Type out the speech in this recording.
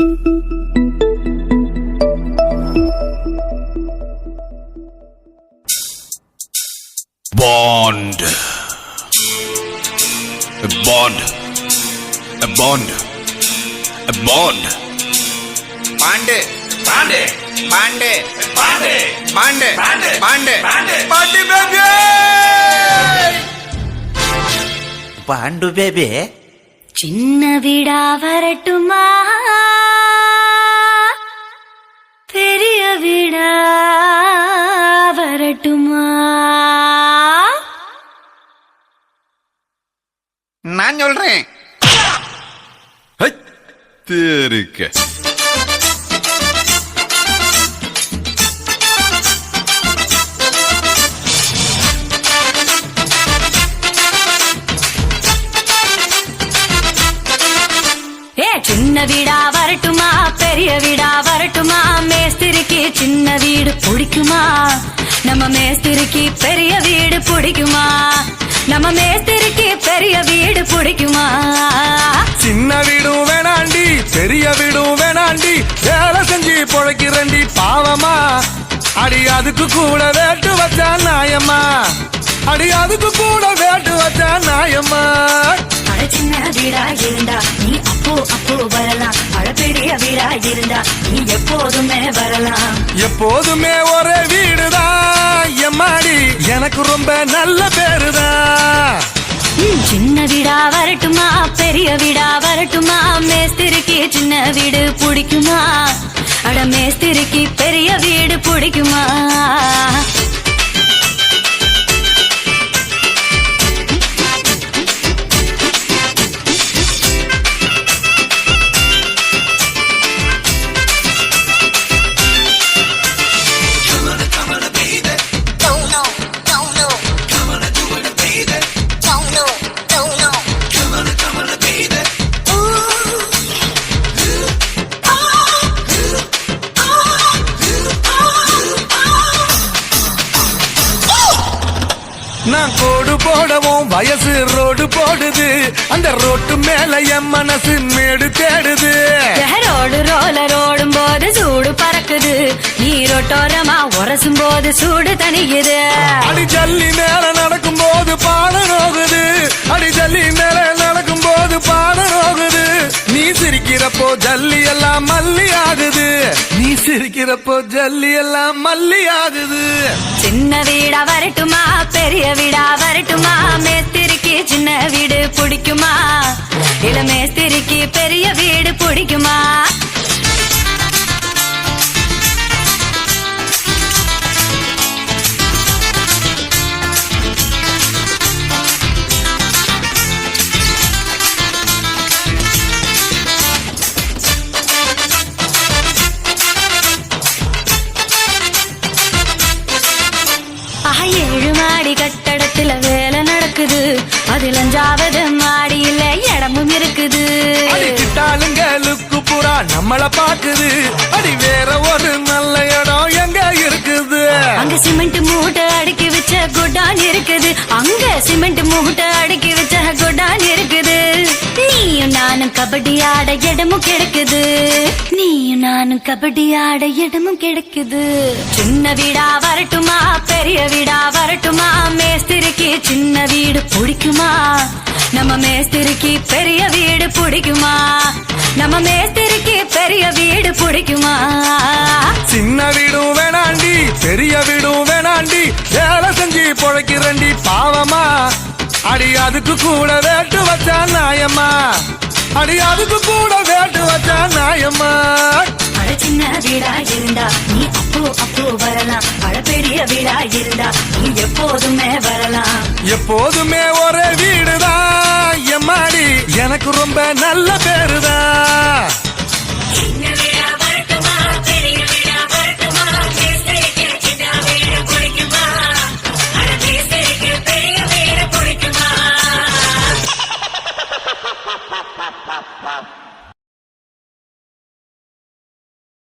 Bond. A bond. A bond. A bond. Bond. Bond. Bond. Bond. Bond. Bond. Bond. Baby. Bond baby. சின்ன வீடா வரட்டுமா பெரிய வீடா வரட்டுமா? நான் சொல்றேன். தெரிக்க சின்ன வீடா வரட்டுமா பெரிய வீடா வரட்டுமா? மேஸ்திரிக்கு சின்ன வீடு பிடிக்குமா? நம்ம மேஸ்திரிக்கு பெரிய வீடு பிடிக்குமா? நம்ம மேஸ்திரிக்கு பெரிய வீடு பிடிக்குமா? சின்ன வீடும் வேணாண்டி பெரிய வீடும் வேணாண்டி, வேலை செஞ்சு பொழைக்கிறண்டி பாவமா. அடி அதுக்கு கூட வேட்டு வச்சா நாயம்மா, அடி அதுக்கு கூட வேட்டு வச்சா நாயம்மா. சின்ன வீடா இருந்தா நீ அப்போ வரலாம், பெரிய வீடா இருந்தா நீ எப்போதுமே வரலாம். எப்போதுமே ஒரே வீடுதான் எம்மாடி, எனக்கு ரொம்ப நல்ல பேருதான். சின்ன வீடா வரட்டுமா பெரிய வீடா வரட்டுமா? மேஸ்திரிக்கு சின்ன வீடு பிடிக்குமா? அட மேஸ்திரிக்கு பெரிய வீடு பிடிக்குமா? நான் கோடு போடவும் வயசு ரோடு போடுது, அந்த ரோட்டு மேல என் மனசு மேடு தேடுது. ரோலர் ஓடும் போது சூடு பறக்குது, நீரோட்டோரமா உரசும் போது சூடு தணிக்குது. அடி ஜல்லி மேல நடக்கும் போது பாட நோகுது, அடி ஜல்லி மேல நடக்கும் போது பாட நோகுது. நீ சிரிக்கிறப்போ ஜல்லி எல்லாம் மல்லி ஆகுது, நீ சிரிக்கிறப்போ ஜல்லி எல்லாம் மல்லி ஆகுது. சின்ன வீடா வரட்டுமா பெரிய வீடா வரட்டுமா? மேஸ்திரிக்கு சின்ன வீடு பிடிக்குமா? இல்ல மேஸ்திரிக்கு பெரிய வீடு பிடிக்குமா? ஏழு மாடி கட்டடத்துல வேலை நடக்குது, அதுல 5வது மாடியில இடமும் இருக்குது. கிட்டாளுங்களுக்கு புறா நம்மள பாக்குது, அடி வேற ஒரு நல்ல இடம் எங்க இருக்குது? அங்க சிமெண்ட் மூட்டை அடுக்கி வச்ச குடான் இருக்குது, அங்க சிமெண்ட் மூட்டை அடுக்கி வச்ச குடான் இருக்குது. நீயும் நானும் கபடி ஆட இடமும் கிடைக்குது, நீயும் நானும் கபடி ஆட இடமும் கிடைக்குது. சின்ன வீடா வரட்டுமா பெரிய வீடா வரட்டுமா? மேஸ்திரிக்கு சின்ன வீடு பிடிக்குமா? நம்ம மேஸ்திரிக்கு பெரிய வீடு பிடிக்குமா? நம்ம மேஸ்திரிக்கு பெரிய வீடு பிடிக்குமா? சின்ன வீடும் வேணாண்டி பெரிய வீடும் வேணாண்டி, வேலை செஞ்சு பொழைக்கிறண்டி பாவமா. அடி அதுக்கு கூட வேட்டு வச்சா நாயம்மா, அடி அதுக்கு கூட வேட்டு வச்சா நாயம்மா. சின்ன வீடா இருந்தா நீ அப்போ வரலாம், பெரிய வீடா இருந்தா நீ எப்போதுமே வரலாம். எப்போதுமே ஒரே வீடுதான் எம்மாடி, எனக்கு ரொம்ப நல்ல பேருதான்.